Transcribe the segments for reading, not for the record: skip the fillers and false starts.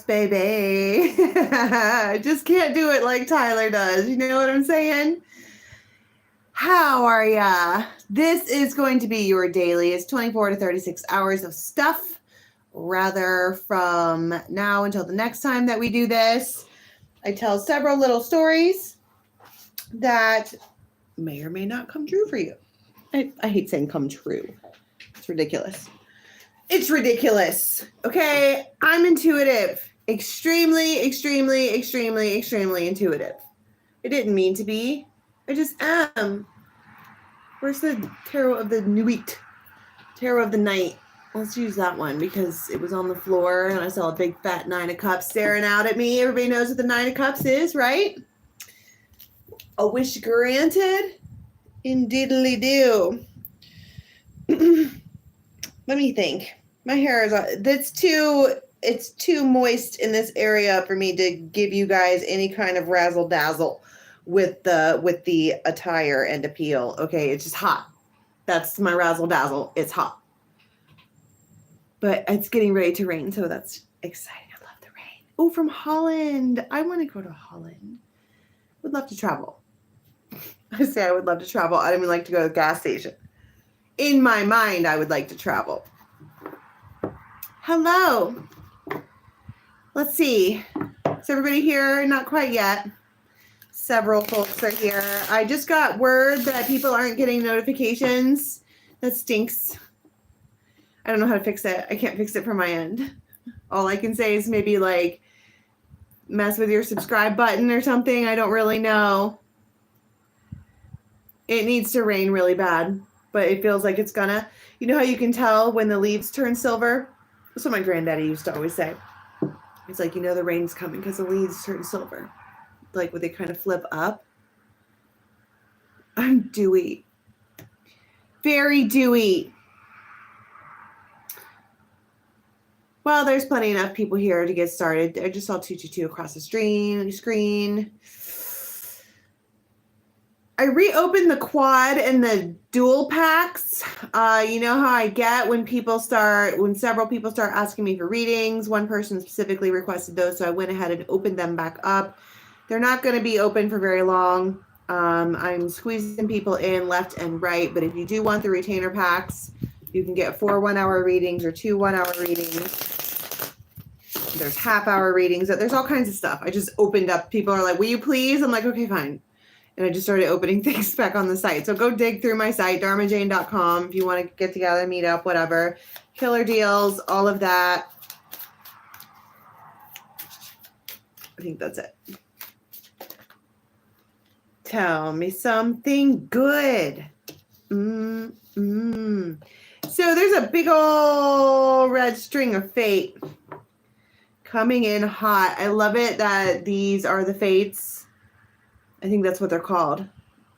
baby. I just can't do it like Tyler does. You know what I'm saying? How are ya? This is going to be your daily. It's 24 to 36 hours of stuff, rather, from now until the next time that we do this. I tell several little stories that may or may not come true for you. I hate saying come true. It's ridiculous. It's ridiculous. Okay, I'm intuitive. Extremely, extremely, extremely, extremely intuitive. I didn't mean to be. I just am. Where's the tarot of the nuit? Tarot of the night. Let's use that one because it was on the floor and I saw a big fat 9 of cups staring out at me. Everybody knows what the 9 of cups is, right? A wish granted? Indeedly do. Let me think. My hair is it's too moist in this area for me to give you guys any kind of razzle dazzle with the attire and appeal. Okay, it's just hot. That's my razzle dazzle. It's hot. But it's getting ready to rain, so that's exciting. I love the rain. Oh, from Holland. I want to go to Holland. Would love to travel. I say I would love to travel. I don't even like to go to the gas station. In my mind, I would like to travel. Hello. Let's see. Is everybody here? Not quite yet. Several folks are here. I just got word that people aren't getting notifications. That stinks. I don't know how to fix it. I can't fix it from my end. All I can say is maybe like mess with your subscribe button or something. I don't really know. It needs to rain really bad, but it feels like it's gonna. You know how you can tell when the leaves turn silver? That's what my granddaddy used to always say. It's like, you know, the rain's coming because the leaves turn silver. Like when they kind of flip up. I'm dewy. Very dewy. Well, there's plenty enough people here to get started. I just saw 222 across the screen. I reopened the quad and the dual packs. You know how I get when several people start asking me for readings. One person specifically requested those, so I went ahead and opened them back up. They're not going to be open for very long. I'm squeezing people in left and right, but if you do want the retainer packs, you can get 4 1-hour readings or 2 1-hour readings. There's half-hour readings. There's all kinds of stuff. I just opened up. People are like, will you please? I'm like, okay, fine. And I just started opening things back on the site. So go dig through my site, dharmajane.com, if you want to get together, meet up, whatever. Killer deals, all of that. I think that's it. Tell me something good. So there's a big old red string of fate coming in hot. I love it that these are the fates. I think that's what they're called.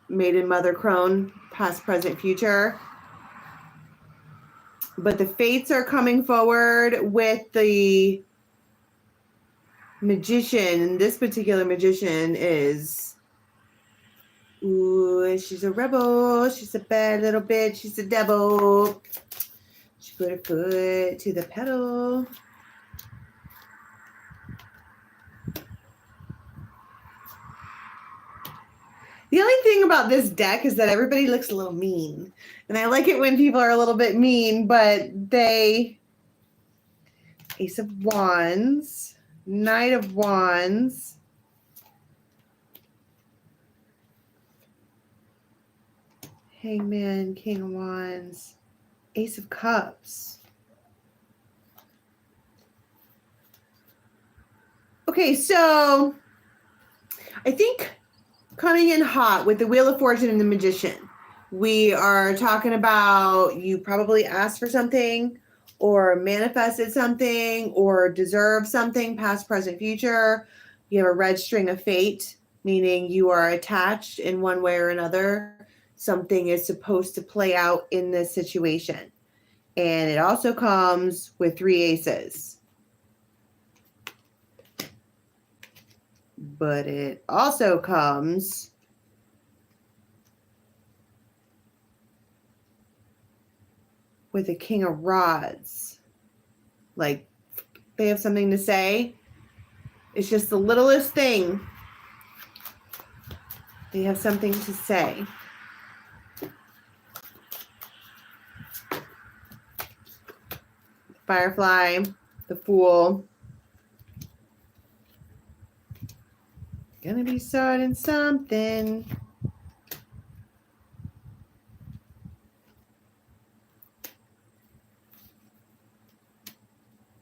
Maiden, Mother, Crone, past, present, future. But the fates are coming forward with the magician. And this particular magician is, ooh, she's a rebel. She's a bad little bitch. She's a devil. She put her foot to the pedal. The only thing about this deck is that everybody looks a little mean. And I like it when people are a little bit mean, but Ace of Wands, Knight of Wands, Hangman, King of Wands, Ace of Cups. Okay, so I think coming in hot with the Wheel of Fortune and the Magician, we are talking about you probably asked for something or manifested something or deserve something, past, present, future. You have a red string of fate, meaning you are attached in one way or another. Something is supposed to play out in this situation. And it also comes with 3 aces. But it also comes with a King of Rods. Like, they have something to say. It's just the littlest thing. They have something to say. Firefly, the Fool. Gonna be starting something.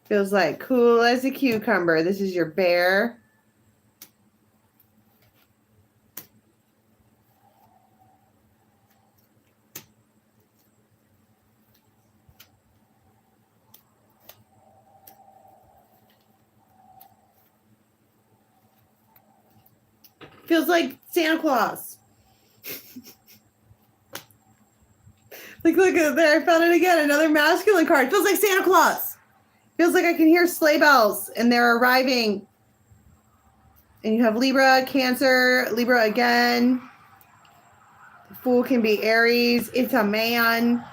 Feels like cool as a cucumber. This is your Bear. Feels like Santa Claus. Look at there, I found it again. Another masculine card. Feels like Santa Claus. Feels like I can hear sleigh bells and they're arriving. And you have Libra, Cancer, Libra again. The Fool can be Aries. It's a man.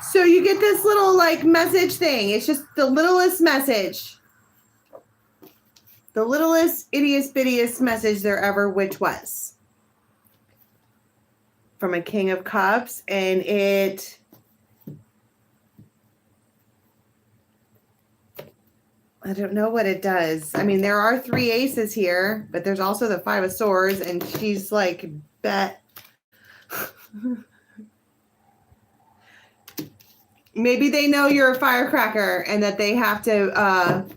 So you get this little like message thing. It's just the littlest message. The littlest, ittiest, bittiest message there ever, which was from a King of Cups. And I don't know what it does. I mean, there are 3 aces here, but there's also the 5 of Swords, and she's like, bet. Maybe they know you're a firecracker and that they have to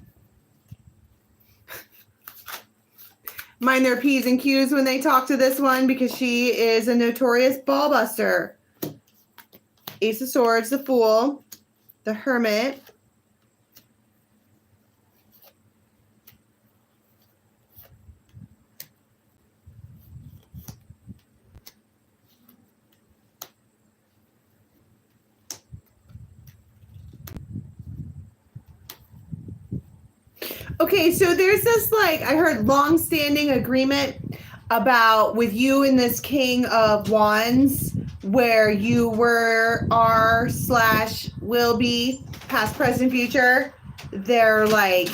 mind their P's and Q's when they talk to this one, because she is a notorious ball buster. Ace of Swords, the Fool, the Hermit. Okay, so there's this, like, I heard long-standing agreement about with you and this King of Wands, where you were, are, / will be, past, present, future. They're like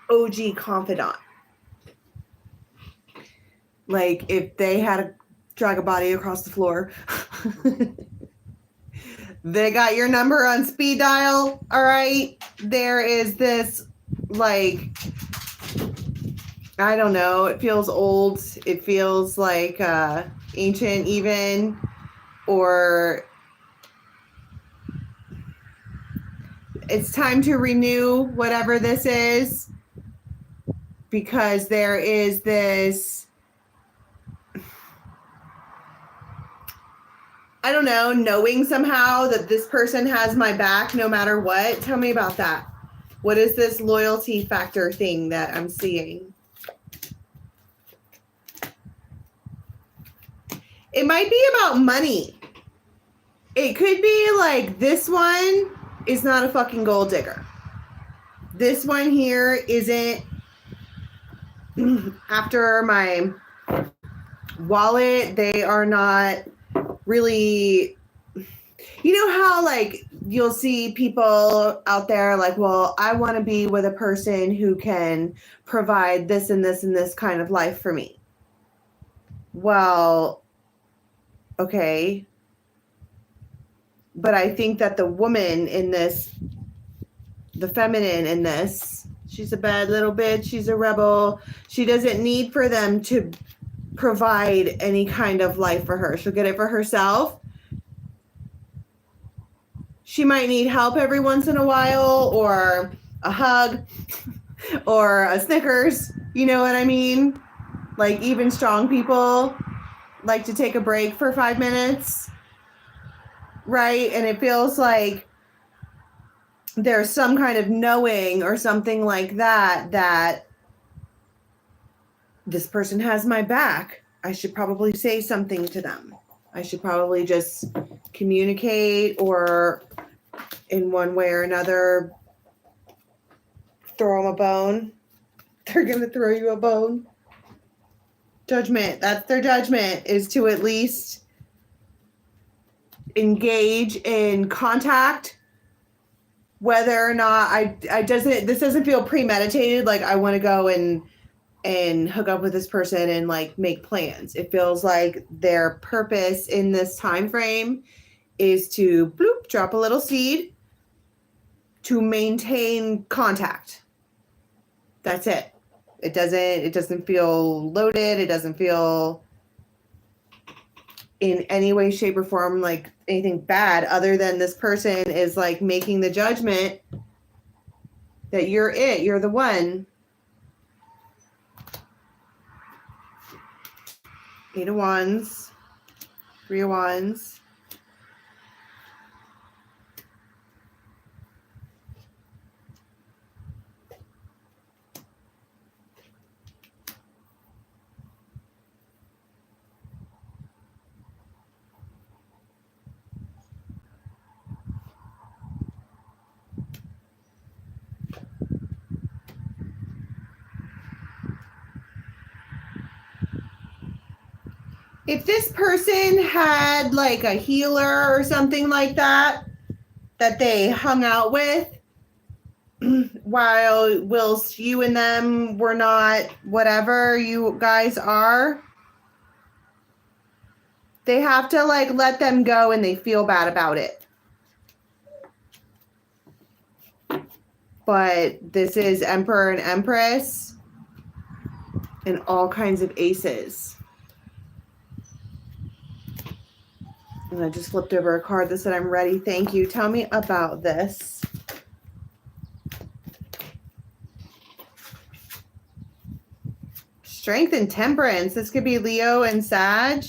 OG confidant. Like if they had to drag a body across the floor. They got your number on speed dial. All right. There is this, like, I don't know. It feels old. It feels like ancient even, or it's time to renew whatever this is, because there is this, I don't know, knowing somehow that this person has my back no matter what. Tell me about that. What is this loyalty factor thing that I'm seeing? It might be about money. It could be like this one is not a fucking gold digger. This one here isn't after my wallet. They are not really, you know how like you'll see people out there like, well, I want to be with a person who can provide this and this and this kind of life for me. Well, okay. But I think that the woman in this, the feminine in this, she's a bad little bitch. She's a rebel. She doesn't need for them to provide any kind of life for her. She'll get it for herself. She might need help every once in a while, or a hug, or a Snickers. You know what I mean? Like even strong people like to take a break for 5 minutes, right? And it feels like there's some kind of knowing or something like that, that this person has my back. I should probably say something to them. I should probably just communicate, or in one way or another, throw them a bone. They're going to throw you a bone. Judgment. That's their judgment, is to at least engage in contact whether or not this doesn't feel premeditated. Like I want to go and hook up with this person and like make plans. It feels like their purpose in this time frame is to bloop, drop a little seed to maintain contact. That's it. It doesn't feel loaded. It doesn't feel in any way, shape, or form like anything bad, other than this person is like making the judgment that you're the one. 8 of Wands, 3 of Wands. If this person had like a healer or something like that they hung out with, whilst you and them were not whatever you guys are, they have to like let them go and they feel bad about it. But this is Emperor and Empress and all kinds of aces. And I just flipped over a card that said, I'm ready. Thank you. Tell me about this. Strength and temperance. This could be Leo and Sag.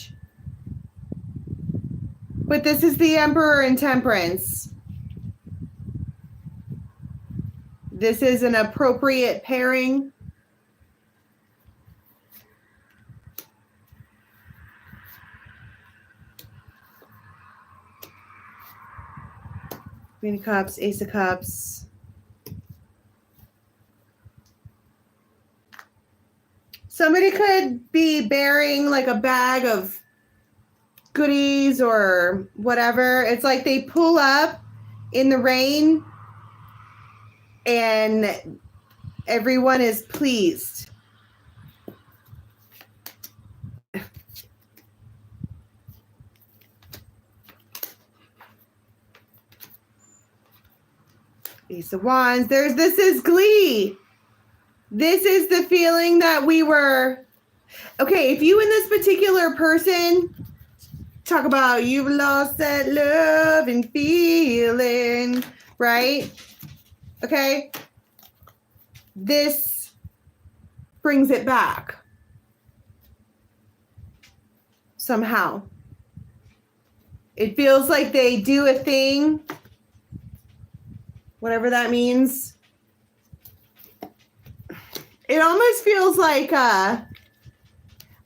But this is the Emperor and Temperance. This is an appropriate pairing. Queen of Cups, Ace of Cups. Somebody could be bearing like a bag of goodies or whatever. It's like they pull up in the rain and everyone is pleased. Ace of Wands. This is glee. This is the feeling that we were. Okay, if you and this particular person talk about you've lost that love and feeling, right? Okay. This brings it back somehow. It feels like they do a thing, whatever that means. It almost feels like, I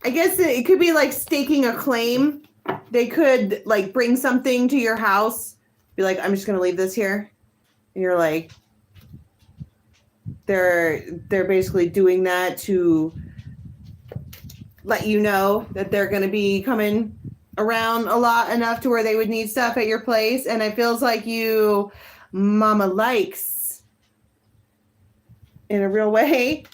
guess it could be like staking a claim. They could like bring something to your house, be like, I'm just going to leave this here. And you're like, they're basically doing that to let you know that they're going to be coming around a lot enough to where they would need stuff at your place. And it feels like you mama likes in a real way.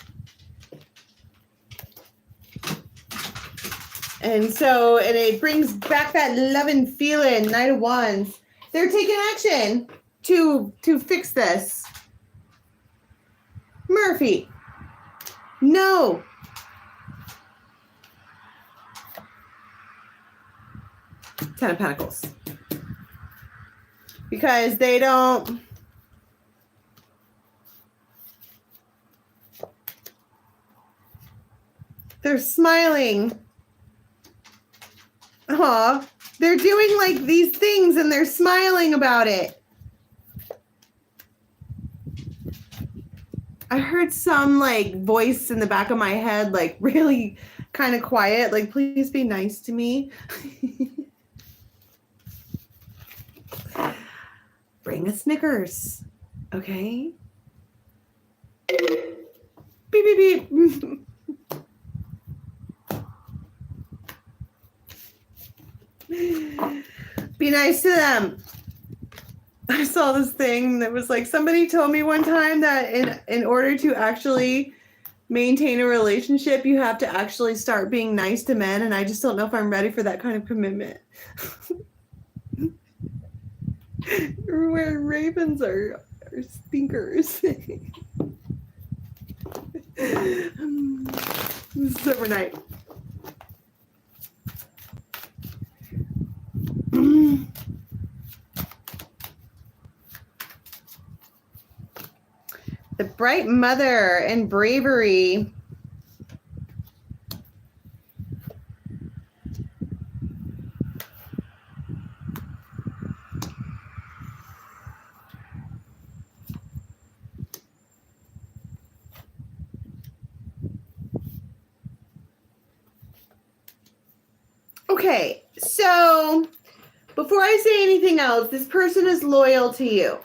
And so, and it brings back that loving feeling. Knight of Wands. They're taking action to fix this. Murphy. No. Ten of Pentacles. Because they don't. They're smiling. Aw, they're doing like these things and they're smiling about it. I heard some like voice in the back of my head, like really kind of quiet, like, please be nice to me. Bring a Snickers, okay? Beep, beep, beep. Be nice to them. I saw this thing that was like, somebody told me one time that in order to actually maintain a relationship, you have to actually start being nice to men, and I just don't know if I'm ready for that kind of commitment. Where ravens are stinkers. This is overnight. The Bright Mother and Bravery. Okay, so before I say anything else, this person is loyal to you.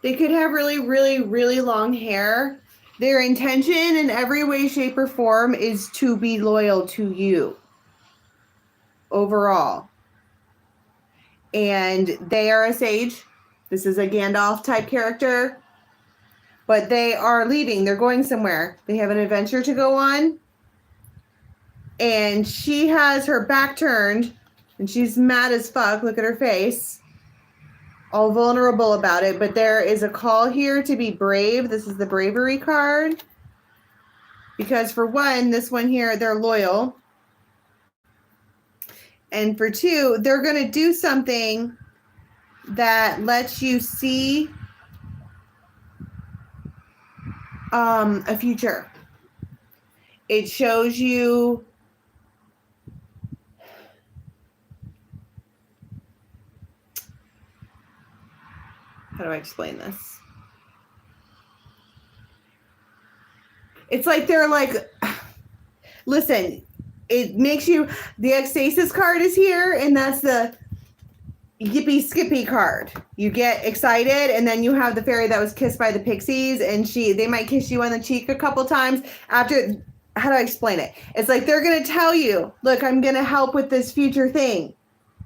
They could have really, really, really long hair. Their intention in every way, shape, or form is to be loyal to you overall. And they are a sage. This is a Gandalf type character. But they are leaving. They're going somewhere. They have an adventure to go on. And she has her back turned. And she's mad as fuck. Look at her face. All vulnerable about it. But there is a call here to be brave. This is the Bravery card. Because for one, this one here, they're loyal. And for two, they're going to do something that lets you see a future. It shows you how do I explain this? It's like they're like, listen, it makes you, the Ecstasis card is here, and that's the yippee skippy card. You get excited, and then you have the fairy that was kissed by the pixies, and they might kiss you on the cheek a couple times after. How do I explain it? It's like they're going to tell you, look, I'm going to help with this future thing.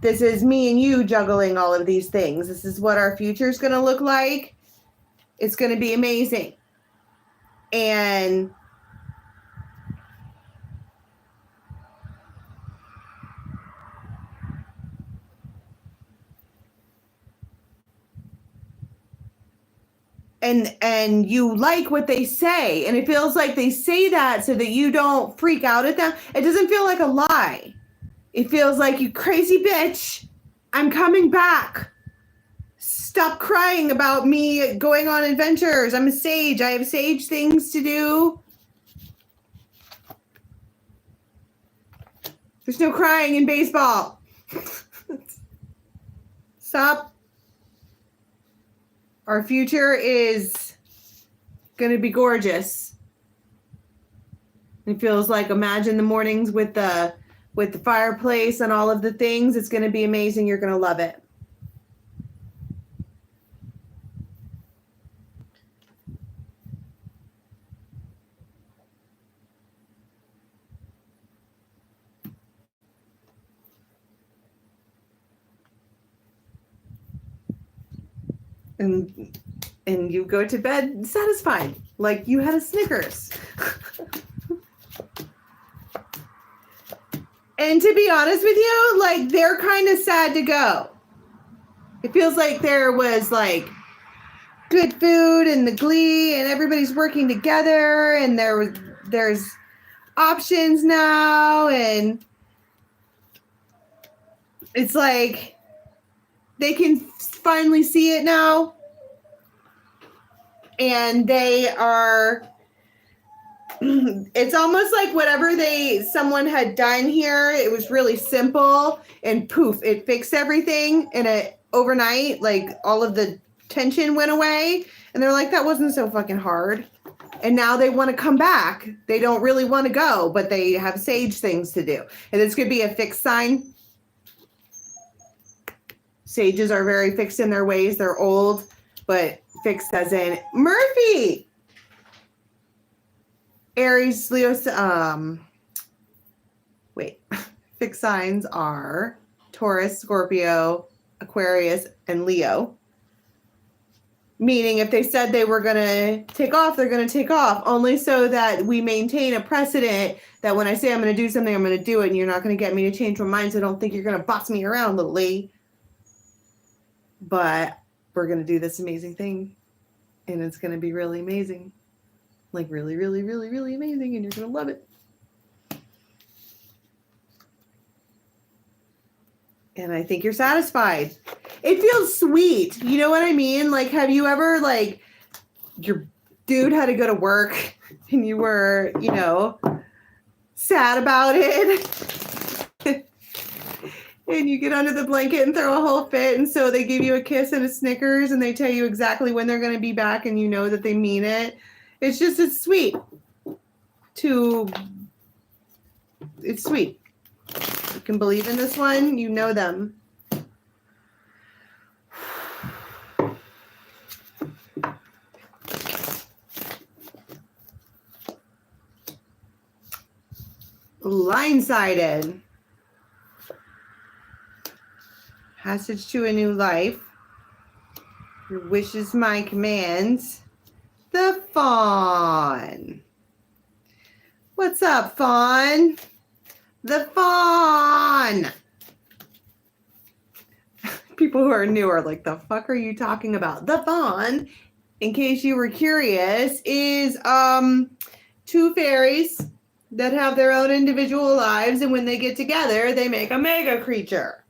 This is me and you juggling all of these things. This is what our future is going to look like. It's going to be amazing. And you like what they say, and it feels like they say that so that you don't freak out at them. It doesn't feel like a lie. It feels like, you crazy bitch, I'm coming back. Stop crying about me going on adventures. I'm a sage. I have sage things to do. There's no crying in baseball. Stop. Our future is going to be gorgeous. It feels like, imagine the mornings with the fireplace and all of the things. It's going to be amazing. You're going to love it. And you go to bed satisfied, like you had a Snickers. And to be honest with you, like, they're kind of sad to go. It feels like there was like good food and the glee and everybody's working together, and there's options now, and it's like they can finally see it now. And they are, it's almost like whatever someone had done here, it was really simple, and poof, it fixed everything overnight. Like, all of the tension went away, and they're like, that wasn't so fucking hard. And now they want to come back. They don't really want to go, but they have sage things to do. And this could be a fixed sign. Sages are very fixed in their ways. They're old, but fixed as in Murphy. Aries, Leo, fixed signs are Taurus, Scorpio, Aquarius, and Leo. Meaning if they said they were going to take off, they're going to take off, only so that we maintain a precedent that when I say I'm going to do something, I'm going to do it, and you're not going to get me to change my mind, so don't think you're going to boss me around, little lady. But we're going to do this amazing thing, and it's going to be really amazing. Like really, really, really, really amazing, and you're going to love it. And I think you're satisfied. It feels sweet. You know what I mean? Like, have you ever, like, your dude had to go to work and you were, you know, sad about it? And you get under the blanket and throw a whole fit. And so they give you a kiss and a Snickers and they tell you exactly when they're going to be back and you know that they mean it. It's just, it's sweet. It's sweet. You can believe in this one. You know them. Blindsided. Passage to a new life. Your wish is my commands. The fawn. What's up, fawn? The fawn. People who are new are like, the fuck are you talking about? The fawn, in case you were curious, is two fairies that have their own individual lives, and when they get together, they make a mega creature.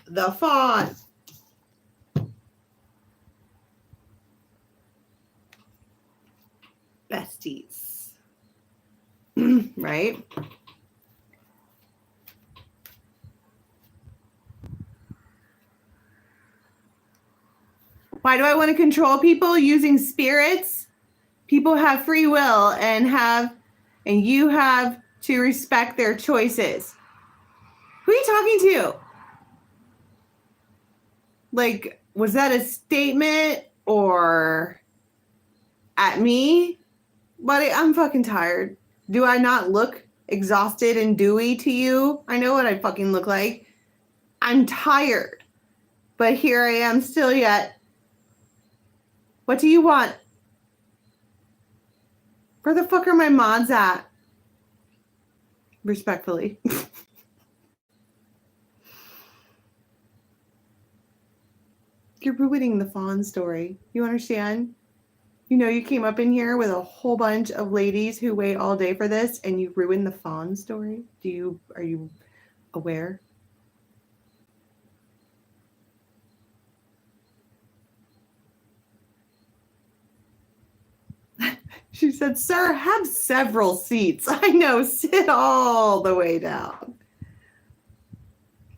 The fawn. Besties. Right? Why do I want to control people? Using spirits? People have free will and you have to respect their choices. Who are you talking to? Like, was that a statement or at me? Buddy, I'm fucking tired. Do I not look exhausted and dewy to you? I know what I fucking look like. I'm tired. But here I am still yet. What do you want? Where the fuck are my mods at? Respectfully. You're ruining the fawn story. You understand? You know, you came up in here with a whole bunch of ladies who wait all day for this and you ruined the fawn story. Are you aware? She said, sir, have several seats. I know, sit all the way down.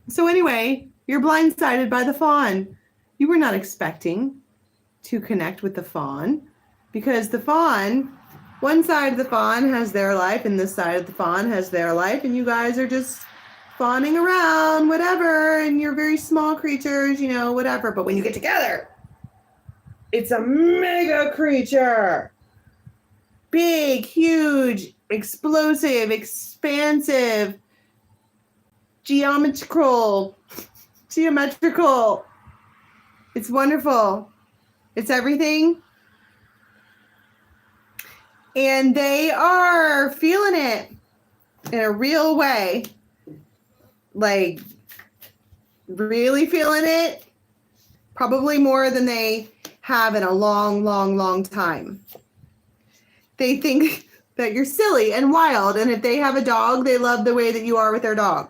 So anyway, you're blindsided by the fawn. You were not expecting to connect with the fawn because the fawn, one side of the fawn has their life and this side of the fawn has their life, and you guys are just fawning around, whatever, and you're very small creatures, you know, whatever. But when you get together, it's a mega creature. Big, huge, explosive, expansive, geometrical. It's wonderful. It's everything. And they are feeling it in a real way. Like, really feeling it. Probably more than they have in a long, long, long time. They think that you're silly and wild. And if they have a dog, they love the way that you are with their dog.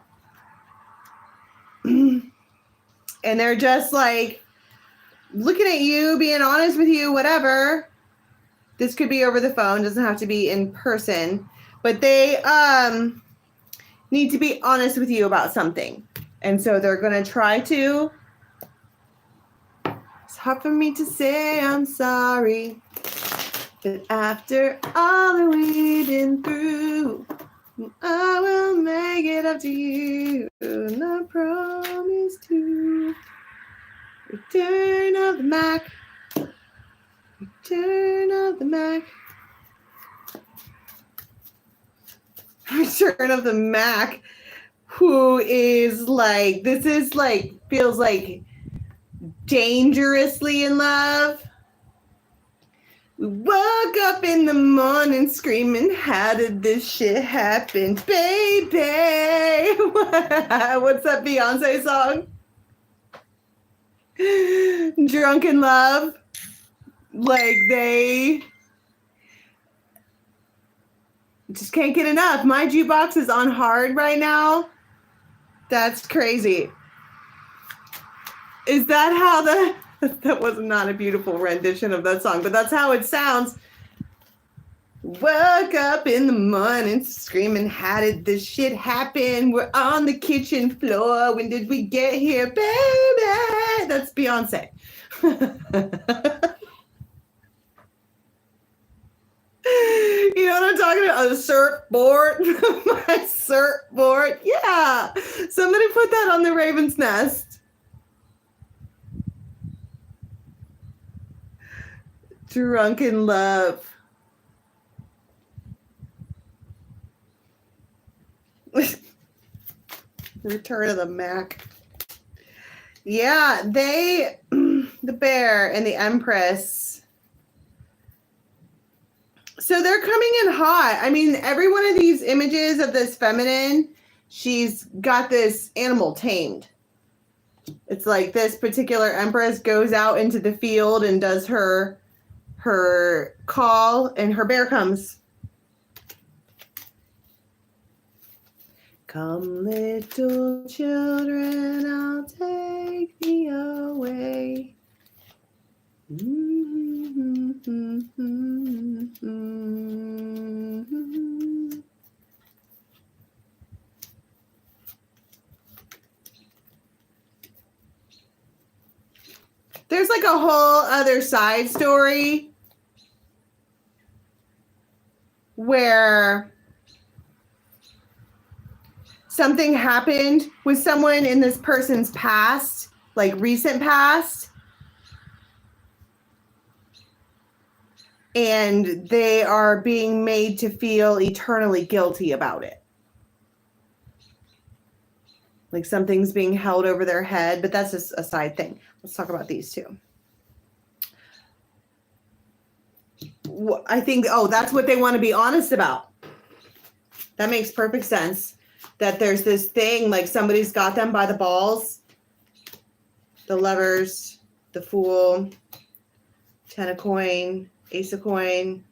And they're just like looking at you, being honest with you, whatever. This could be over the phone, doesn't have to be in person. But they need to be honest with you about something. And so they're going to try to. It's hard for me to say I'm sorry. But after all that we've been through, I will make it up to you. And I promise to. Return of the MACK. Return of the MACK. Return of the MACK. Who is like, this is like, feels like dangerously in love. We woke up in the morning screaming, how did this shit happen, baby? What's that Beyonce song? Drunken Love. Like, they just can't get enough. My jukebox is on hard right now. That's crazy. Is that how that was not a beautiful rendition of that song, but that's how it sounds. Woke up in the morning screaming, how did this shit happen? We're on the kitchen floor. When did we get here, baby? That's Beyonce. You know what I'm talking about? A surfboard. My surfboard. Yeah. Somebody put that on the Raven's Nest. Drunken Love. Return of the MACK. Yeah, they, the bear and the Empress. So they're coming in hot. I mean, every one of these images of this feminine, she's got this animal tamed. It's like this particular Empress goes out into the field and does her call, and her bear comes. Come, little children, I'll take thee away. There's like a whole other side story where something happened with someone in this person's past, like recent past, and they are being made to feel eternally guilty about it. Like something's being held over their head, but that's just a side thing. Let's talk about these two. I think, that's what they want to be honest about. That makes perfect sense. That there's this thing, like somebody's got them by the balls. The Lovers, the Fool, 10 of coin, Ace of coin.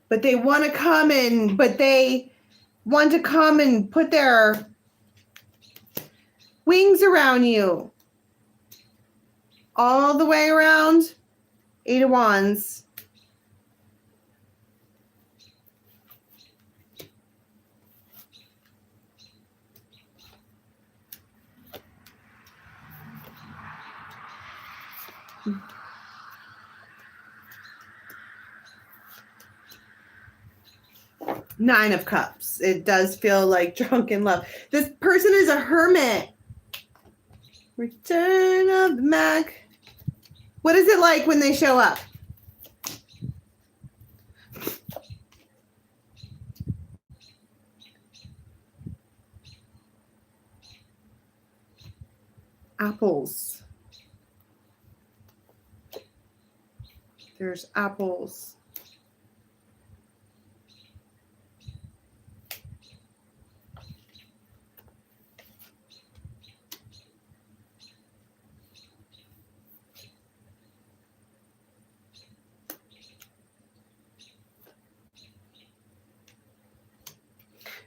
But they want to come and put their wings around you. All the way around. 8 of Wands. Nine of Cups. It does feel like drunken love. This person is a hermit. Return of the MACK. What is it like when they show up? Apples. There's apples.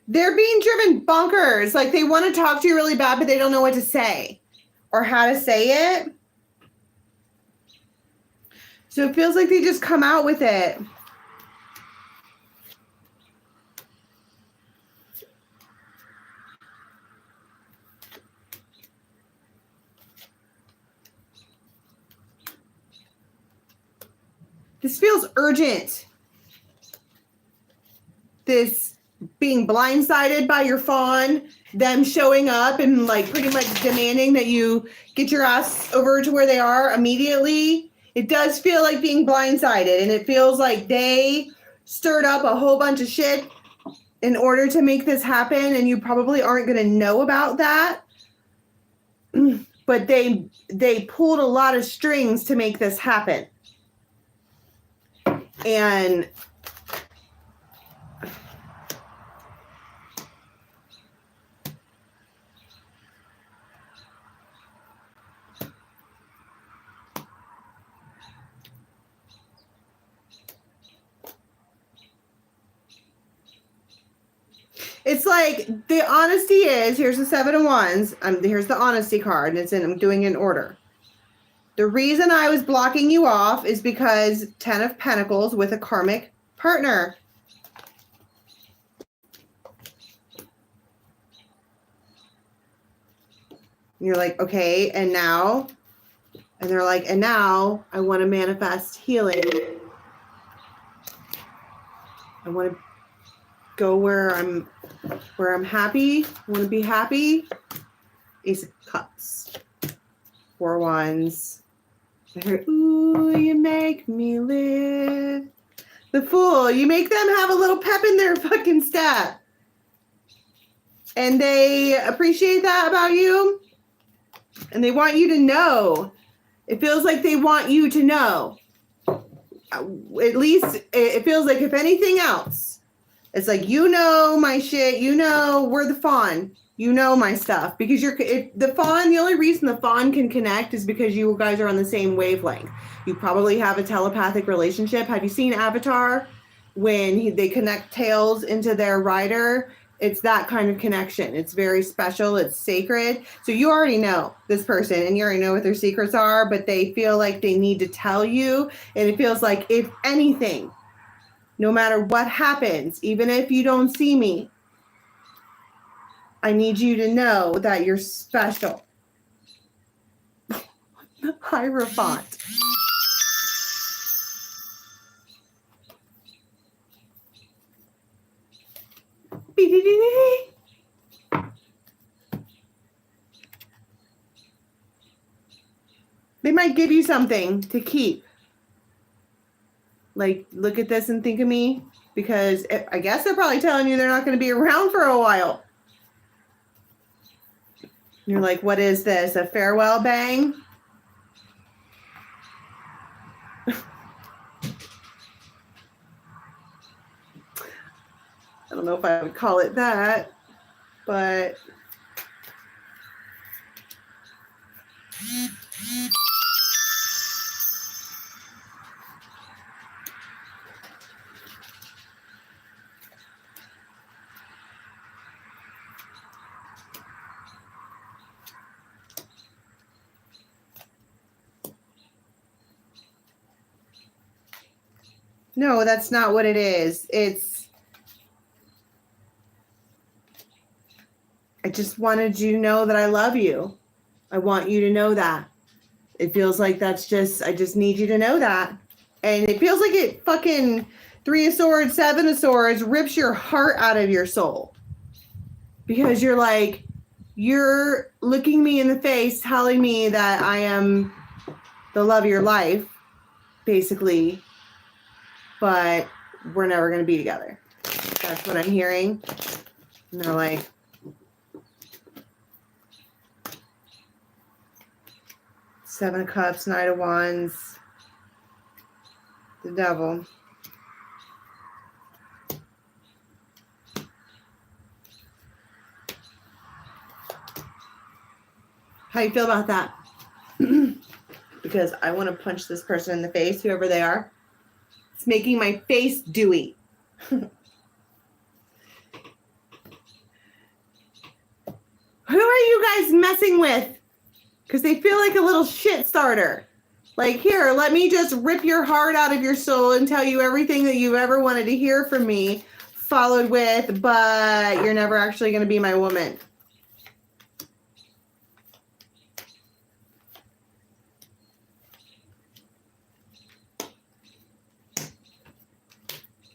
They're being driven bonkers. Like they want to talk to you really bad, but they don't know what to say or how to say it. So it feels like they just come out with it. This feels urgent. This being blindsided by your fawn, them showing up and like pretty much demanding that you get your ass over to where they are immediately. It does feel like being blindsided, and it feels like they stirred up a whole bunch of shit in order to make this happen, and you probably aren't going to know about that. but they pulled a lot of strings to make this happen. And it's like the honesty is, here's the 7 of Wands. Here's the honesty card, and I'm doing it in order. The reason I was blocking you off is because 10 of Pentacles with a karmic partner. And you're like, okay, and now? And they're like, and now I want to manifest healing. I want to go where I'm happy. I want to be happy. Ace of Cups. 4 Wands. I heard, ooh, you make me live. The Fool. You make them have a little pep in their fucking step. And they appreciate that about you. And they want you to know. It feels like they want you to know. At least it feels like, if anything else, it's like, you know my shit. You know we're the fawn. You know my stuff. Because the fawn, the only reason the fawn can connect is because you guys are on the same wavelength. You probably have a telepathic relationship. Have you seen Avatar? When they connect tails into their rider, it's that kind of connection. It's very special. It's sacred. So you already know this person, and you already know what their secrets are, but they feel like they need to tell you. And it feels like, if anything, no matter what happens, even if you don't see me, I need you to know that you're special. Hierophant. They might give you something to keep. Like, look at this and think of me. Because I guess they're probably telling you they're not going to be around for a while. You're like, what is this? A farewell bang? I don't know if I would call it that, but no, that's not what it is. I just wanted you to know that I love you. I want you to know that. It feels like I just need you to know that. And it feels like it fucking 3 of Swords, 7 of Swords rips your heart out of your soul. Because you're like, you're looking me in the face, telling me that I am the love of your life, basically. But we're never going to be together. That's what I'm hearing. And they're like, Seven of Cups, Knight of Wands, the Devil. How you feel about that? Because I want to punch this person in the face, whoever they are. It's making my face dewy. Who are you guys messing with? Because they feel like a little shit starter. Like, here, let me just rip your heart out of your soul and tell you everything that you've ever wanted to hear from me, followed with, but you're never actually going to be my woman.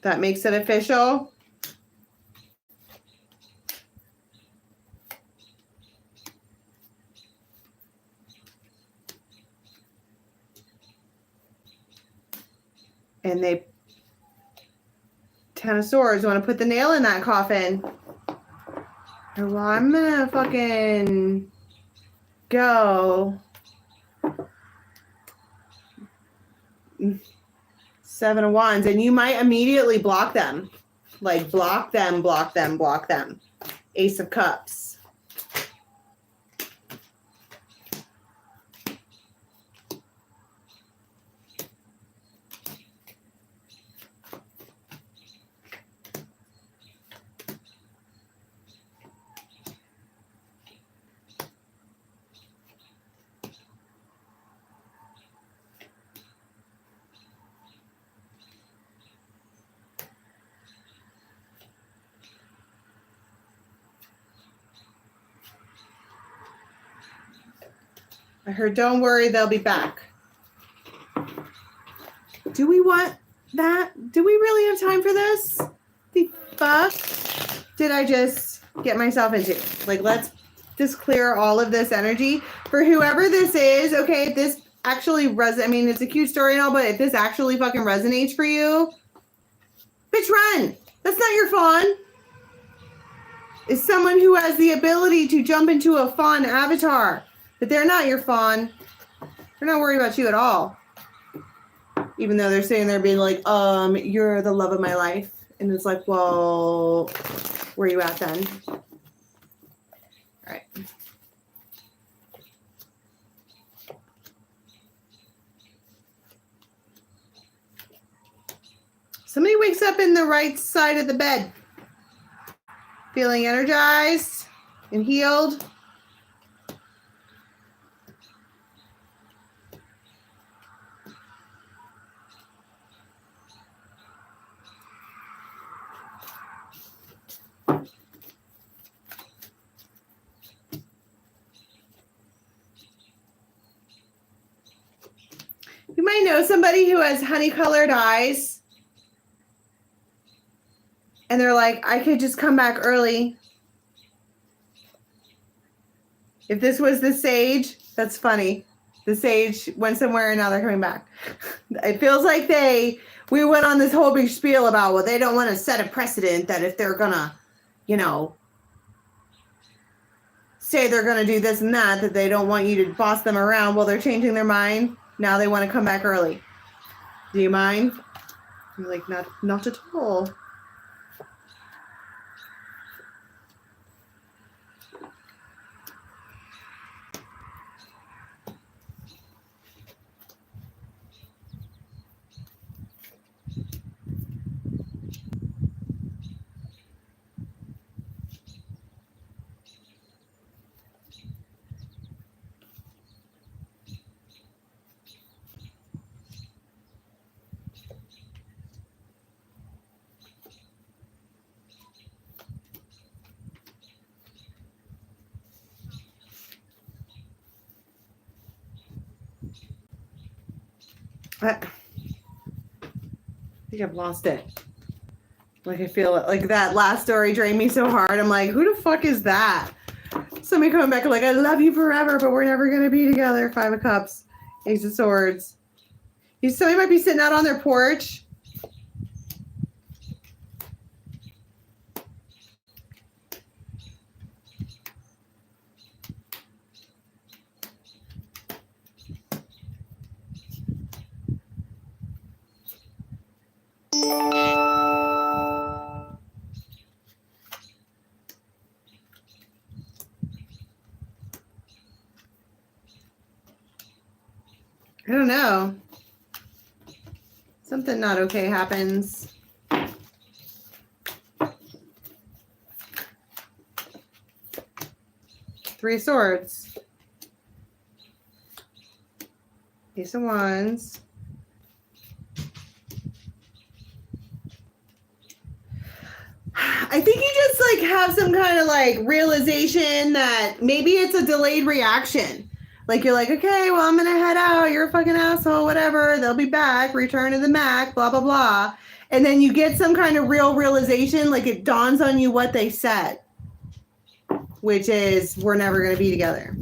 That makes it official. And they, 10 of Swords, want to put the nail in that coffin. Well, I'm going to fucking go. 7 of Wands, and you might immediately block them. Like block them, block them, block them. Ace of Cups. I heard, don't worry, they'll be back. Do we want that? Do we really have time for this? The fuck did I just get myself into? Like, let's just clear all of this energy. For whoever this is, okay, if this actually I mean, it's a cute story and all, but if this actually fucking resonates for you, bitch, run. That's not your fawn. It's someone who has the ability to jump into a fawn avatar. But they're not your fawn. They're not worried about you at all. Even though they're sitting there being like, you're the love of my life. And it's like, well, where are you at then? All right. Somebody wakes up in the right side of the bed. Feeling energized and healed. You might know somebody who has honey-colored eyes. And they're like, I could just come back early. If this was the sage, that's funny. The sage went somewhere and now they're coming back. It feels like we went on this whole big spiel about, well, they don't want to set a precedent that if they're going to, you know, say they're going to do this and that they don't want you to boss them around. Well, they're changing their mind. Now they want to come back early. Do you mind? I'm like, not at all. I think I've lost it. Like, I feel like that last story drained me so hard. I'm like, who the fuck is that? Somebody coming back like, I love you forever, but we're never going to be together. 5 of Cups, Ace of Swords. Somebody might be sitting out on their porch. I don't know. Something not okay happens. Three of Swords. Ace of Wands. I think you just like have some kind of like realization that maybe it's a delayed reaction. Like you're like, okay, well, I'm going to head out. You're a fucking asshole, whatever. They'll be back. Return to the MACK, blah, blah, blah. And then you get some kind of real realization. Like it dawns on you what they said, which is we're never going to be together.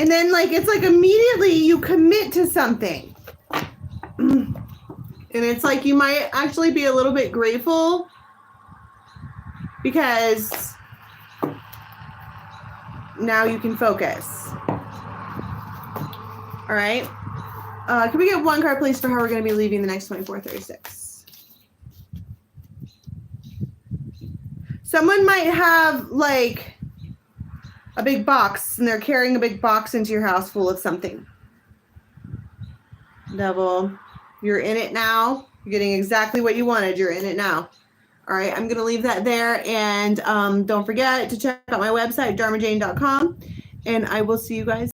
And then like, it's like immediately you commit to something. And it's like, you might actually be a little bit grateful because now you can focus. All right. Can we get one card, please, for how we're going to be leaving the next 24-36? Someone might have like a big box and they're carrying a big box into your house full of something. Devil, you're in it now. You're getting exactly what you wanted. You're in it now. All right, I'm going to leave that there. And don't forget to check out my website, dharmajane.com. And I will see you guys